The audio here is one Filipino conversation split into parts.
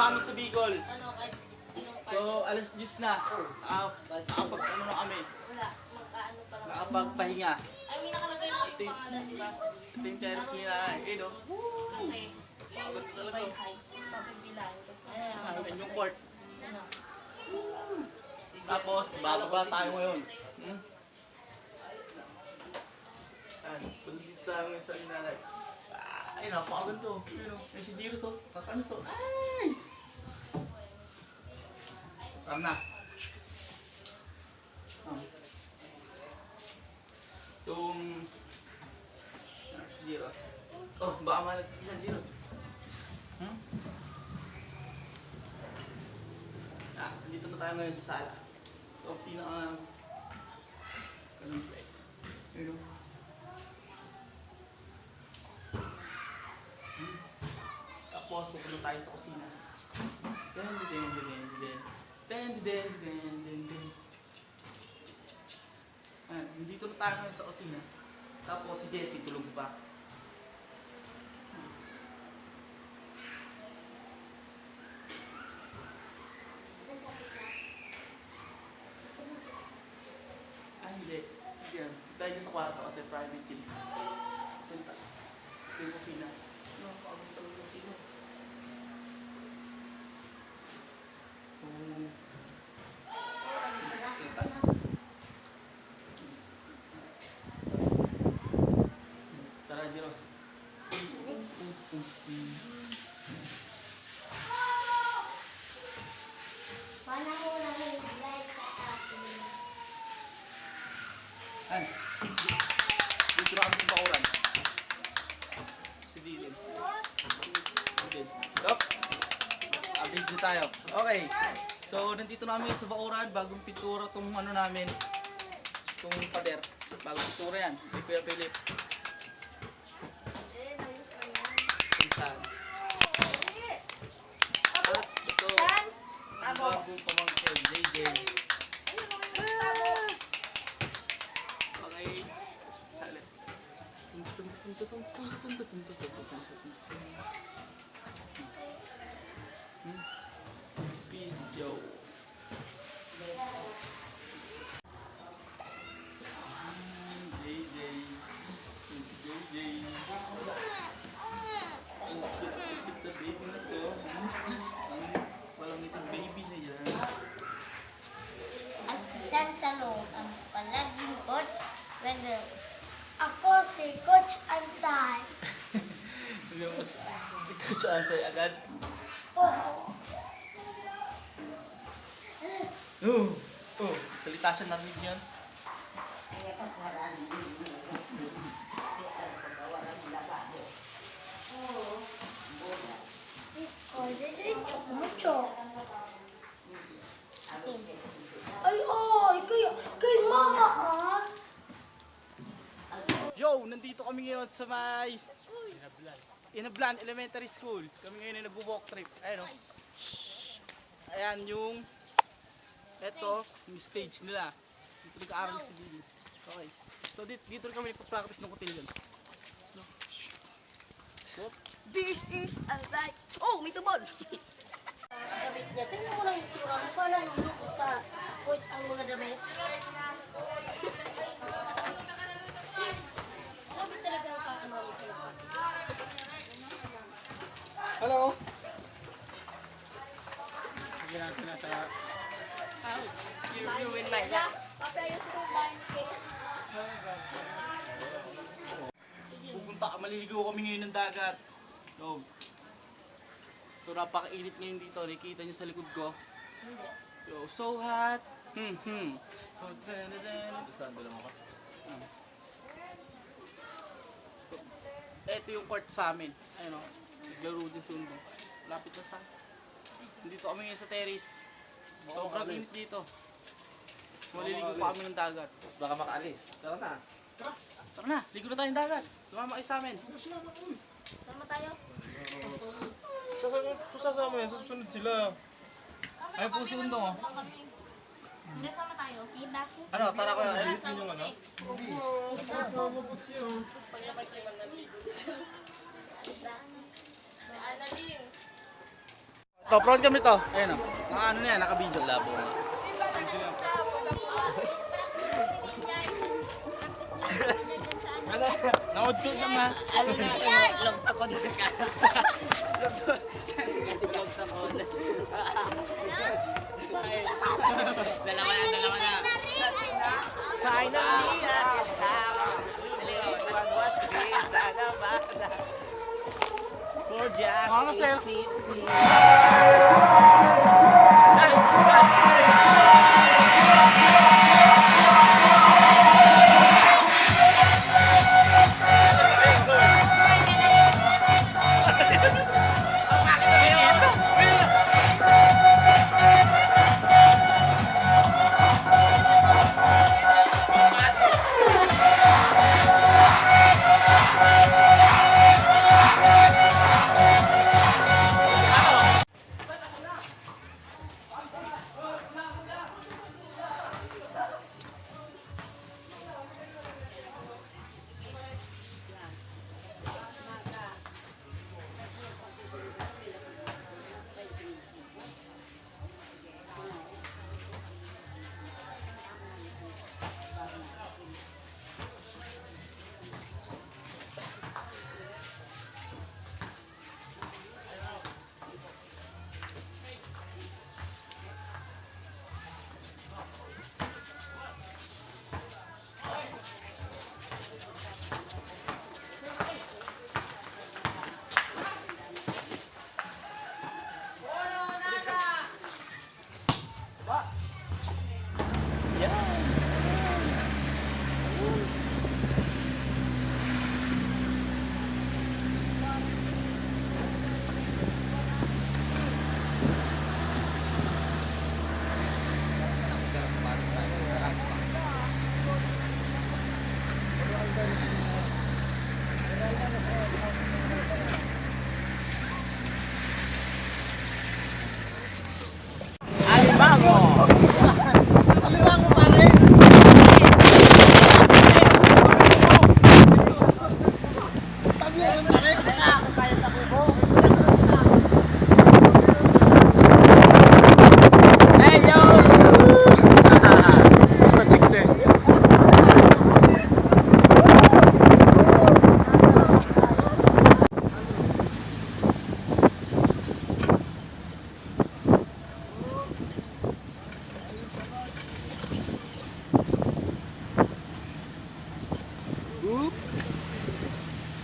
kami sa Bicol. Ano, kahit sino So, alas 10 na. Nakapag ano na kami. wala, magkaano pa lang. Nakapagpahinga. Ay, may nakalagay na yung pangalan, di ba? Ito yung terrace nila. Eh, no? Kasi, Pagod talaga. ay, papibilang. Tapos masaya. Ayan yung court. Ano? Tapos, bababa tayo ngayon. Ayan, sunod dito tayo ngayon sa inanay. Ay, napakaganda. Ayun, may si Jiros, oh. Kakanos, oh. Ay! Tama na. So, si Jiros. Oh, baka malag si Jiros. Dito na tayo ngayon sa sala. So, pinaka ganun place. You know? Tapos, pupunta tayo sa kusina. Dito na tayo ngayon sa kusina. Tapos, si Jessie tulog pa. Hindi. Yan. Dahil dyan sa kwarto kasi private yun. Punta. Ito yung kusina. Ano? Pagod talaga yung kusina. Tara, Jiros. Ay. Dito na kami sa Bauran. Si Dylan. Stop. Update na tayo. Okay. So, nandito na kami sa Bauran. Bagong pintura itong ano namin. Itong pader. Bagong pintura yan. May Kuya Philip. Pinsan. At ito. Bagong pamangkin. JJ. Okay. Halit. Peace, yo. JJ. JJ. Ang cute na baby na to. Ang walang itong baby na yan. At san sa loob ang palaging coach Wendell. Ako si Coach Ansay. Hindi mo mas ikutsaan sa'yo agad. Oh. Salita siya narinig yun. Mucho. Ay, oh, kay mama, ah. Yo, nandito kami ngayon sa may Inablan Elementary School. Kami ngayon ay nagbo-walk trip. Ayan o. Ayan yung eto, yung stage nila. Dito nag-aaral si Dili. Okay. So dito kami nagpa-practice ng cotillion. So, This is a light. Oh, may tubol. Damit niya. Tingnan mo lang yung tsura. Mukha lang yung lukot sa point ang mga damit. Sabi talaga ang kaano ito. hello. Sige natin na sa house. You win my life. Papayos ko ba yung cake? Pupunta ka, maliligaw kami ngayon ng dagat. So napakainit ngayon dito. Nakikita nyo sa likod ko. Yo, so hot. So, saan dala mo ka? Ito yung court sa amin. Ayun o. Naglaro din si Undo. Lapit na sa. Dito kami ngayon sa terrace. Sobrang init dito. So, maliligo pa kami ng dagat. Baka makaalis. Tara na. Tara na, ligo na tayong dagat. Sumama kayo sa amin. Sama tayo. Susasama yan. Susunod sila. Ayun po si Undo. Oh. Hindi, sama tayo. Kita ko. Ano, tara ko. Alis din yung ano. Paglapag kay Manaligo. May Annalyn. To, prawn kami to. Ayun o. Ano na yan, naka-video. Labo na. Naod ko naman. Ano na, log ako na ka. Kasi log ako na. Dalawa na. Finally, one was great. Sana ba? For just Mga sir.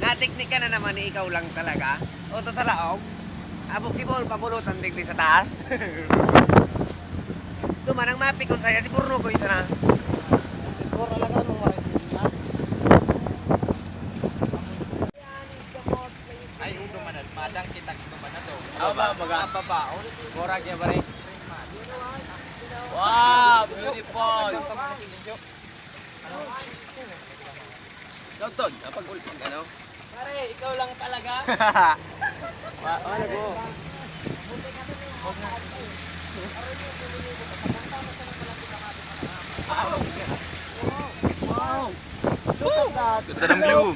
Natiknik ka na naman ni ikaw lang talaga. O to sa laog. Abok kibol, pabulutan digdi sa taas. Tumanang mapikon saya si Purno ko isa na. Ay, udo manan. Madang kita man to. Aba, magapapaon. Murag ya bare. Wow, beautiful. Tod, napag ulpang ka, no? Pare, ikaw lang talaga. Ano go? Wow! Look at that! Ganda ng view.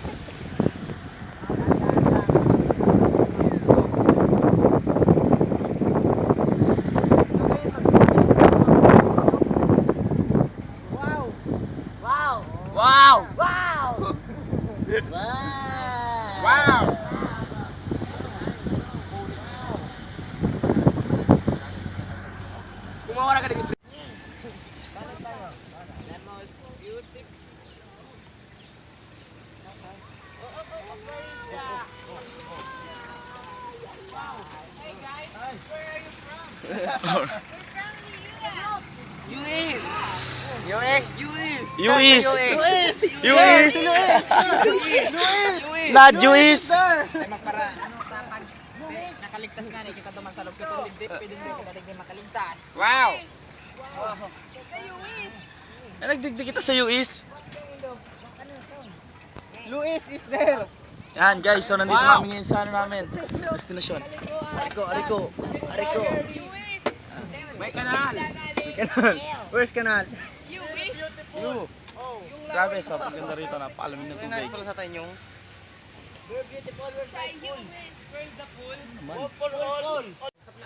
Wow! Wow! Kumawara ka dito. US! US! Not US! Magpara, sa pag nakaligtas nga ni kita duman sa loob katong ligdip, pwede hindi kita digdi makaligtas. Wow! Ay, nagdigdig kita sa US. Luis is there. Yan guys, so nandito kami ngayon sa ano namin. Destinasyon. Ariko. May kanal. Where's kanal? Grabe, so paganda rito, napakalamig ng tubig. Pala sa tanyong.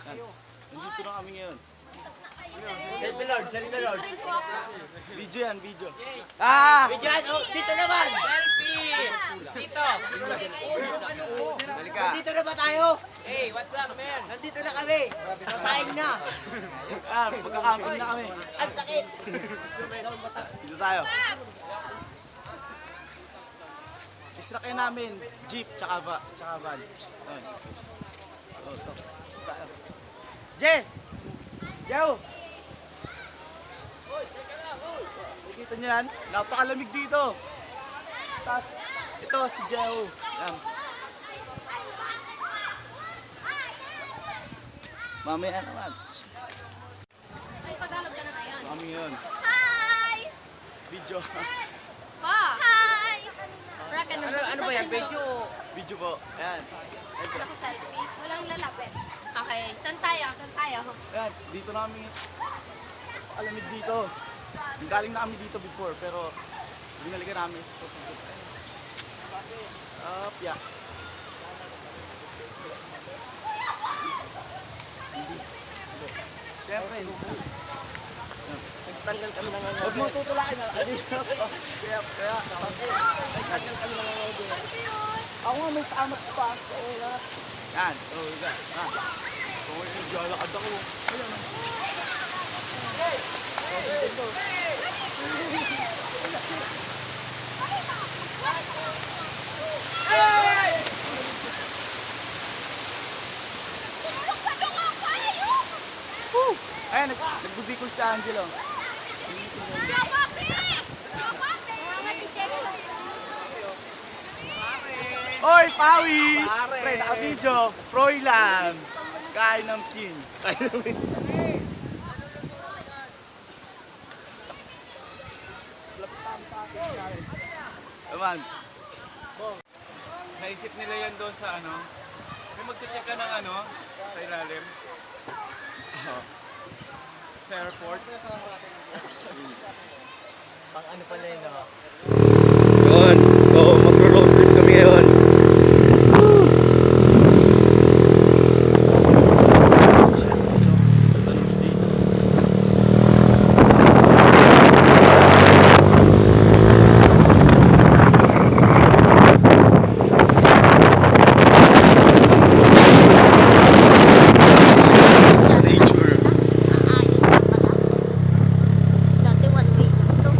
Nandito na kami ngayon. Selfie Lord, selfie Lord. Video yan, video. Diyan, oh, dito naman. Dito! Balik ka. Dito na ba tayo? Hey, what's up, man? Nandito na kami. Sasaing na. Magkakamping na kami. Ang sakit. Dito tayo. Israkay namin, jeep, tsaka van. Ayun. Oh, so. Je! Joe! Nakikita niyo yan? Napakalamig dito. Tapos, ito si Joe. Yan. Mamaya naman. So, Tagalog ka na ngayon. Kami yun. Hi! Video. Pa! Hi! Rock and roll. Ano ba yan? Medyo... Video po. Ayan. Wala ko selfie. Walang lalapit. Okay. Saan tayo? Saan tayo? Ayan. Dito namin. Napakalamig dito. Galing na kami dito before pero binalikan namin sa Sophie. Yeah. Siyempre. Nagtanggal kami ng Huwag mo tutulakin na. Kaya. Nagtanggal kami ng Ako nga may tamat pa. Yan. Oh, yan. Kung naglalakad ako. Ayan. Ayan, nagbubikol si Angelo. Oy, Pawi! Pre, naka-video. Froilan. Kain ng king. Naman. Naisip nila yan doon sa ano. May magche-check ka ng ano sa ilalim. Sa airport. Pang ano pala yun, no? Yun. So, magro-road trip kami ngayon. Dati one way lang to.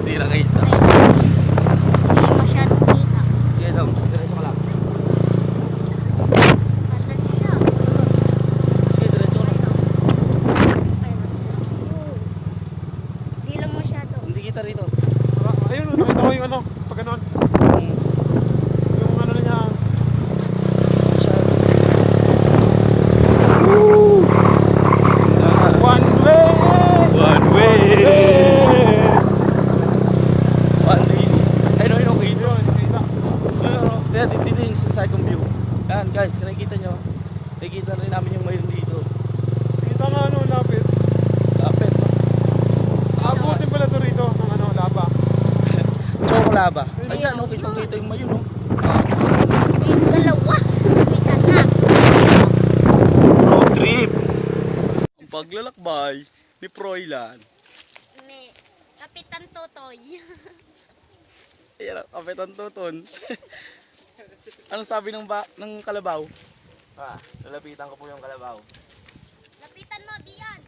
Hindi lang kita. Hindi masyadong kita. Sige daw. Diretso ka lang. Patas siya. Sige, diretso ka lang. Hindi lang masyado. Hindi kita rito. Ayun, nakita ko yung ano, pag ganon. Yung ano na niya. One way! One way! One way. Ayun, ayun, okay. Yun, nakita. Kaya dito yung sa second view. Yan guys, nakikita nyo. Nakikita rin namin yung mayon dito. Kita nga ano, lapit. Kapit. Abutin pala to rito ng ano, laba. Chocolaba. Ayan, no, kitang-kita yung mayon, no. Yung dalawa. Kita na. Road trip. Ang paglalakbay ni Froilan. May Kapitan Totoy. Ayan, kapitan tuton. Anong sabi ng kalabaw? Lalapitan ko po yung kalabaw. Lapitan mo, diyan.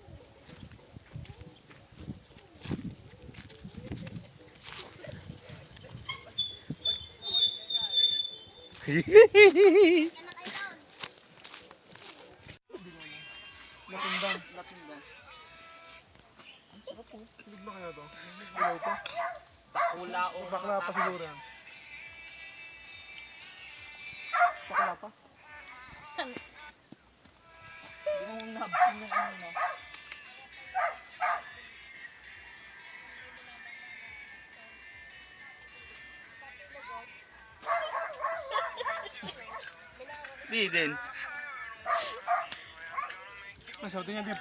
Hindi ba kaya to? Ilaw pa? Hula o Bakla pa siguro yan. Bakla pa? Diden. Masautin niya din.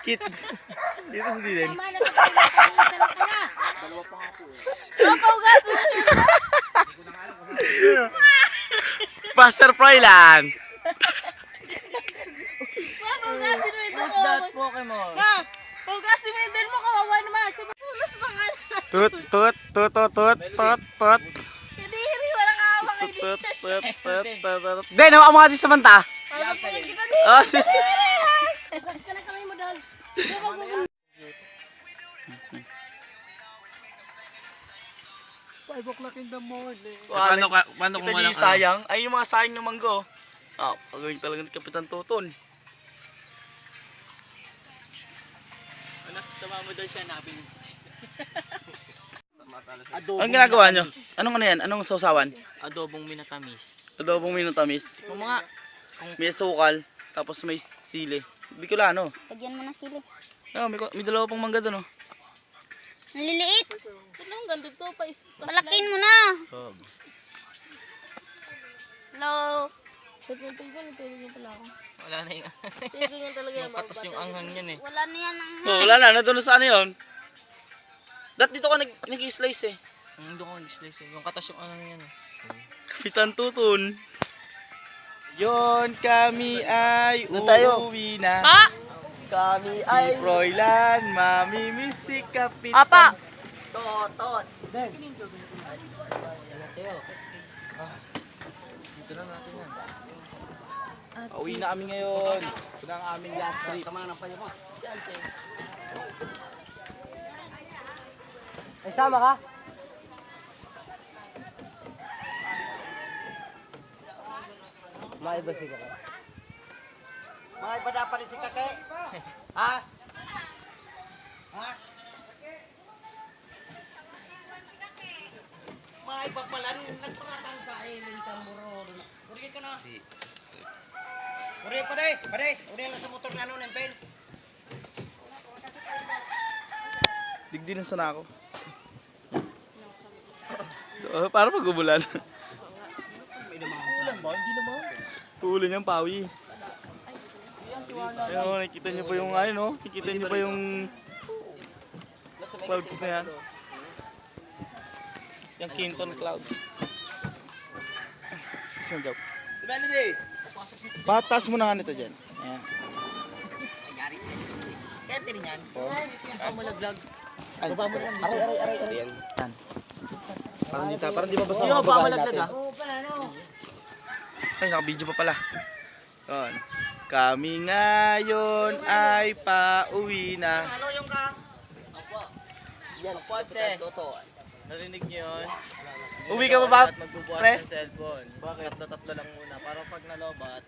Kit. Dito si Diden. Pastor Froilan. Who's that Pokemon? Tut, tut, tut, tut, tut, tut, tut. Kadiri, walang awak. Tut, tut, tut, tut, tut. Dahil, nawa mo nga din sa manta. Oh, sis. Paano Kita niyo yung sayang? Ay, yung mga sayang ng manggo. Ah, pagawin talaga ni Kapitan Tuton. Anak, sumama daw siya namin. Ang ginagawa nyo? Anong ano yan? Anong sausawan? Adobong minatamis. Adobong minutamis. Yung mga May sukal. Tapos may sili. Bicolano. Lagyan mo ng sili. Oh, may dalawa pang mangga doon, oh. Naliliit. Anong ganda to? Malakin mo na. Hello. wala na yung yung patas yung anghang yan eh. Wala na yan ang... Oh, wala na. Nandun na sa ano yun. Dito ka nag-slice eh. Hindi ko nag-slice eh. Yung katas yung anghang yan eh. Kapitan Tuton. Yon kami ay uuwi na. Ha? Kami ay Froilan, mamimiss si Kapitan. Apa? Totot. Pauwi na kami ngayon. Ito na ang aming last trip. Ay, sama ka? Maiba si Kake. Maiba dapat si Kake. Ha? Ha? Maiba pala rin. Nagpakatang kailin ka muro. Uri ka na. Uri pa day. Paday. Uri lang sa motor na ano ng pen. Digdi na sana ako. Oh, para mag-umulan. Tuloy niyang pawi. Ayun, nakikita niyo pa yung ano, no? Nakikita niyo pa yung clouds na yan. Yung Quinton cloud. Sisang joke. Patas mo na nga nito dyan. Ayan. Kaya tirin yan. Pause. Malaglag. Baba mo lang. Aray. Yan. Parang di mabasa Sino ang ba babahan malaglag natin. Ay, naka-video pa pala. Yun. Kami ngayon ay pauwi na. Yan, Kapitan Totot. Narinig niyo yun? Uwi ka ba ba? At magbubuhat Pre? ng cellphone. Bakit? Tatlo lang muna. Para pag nalobat,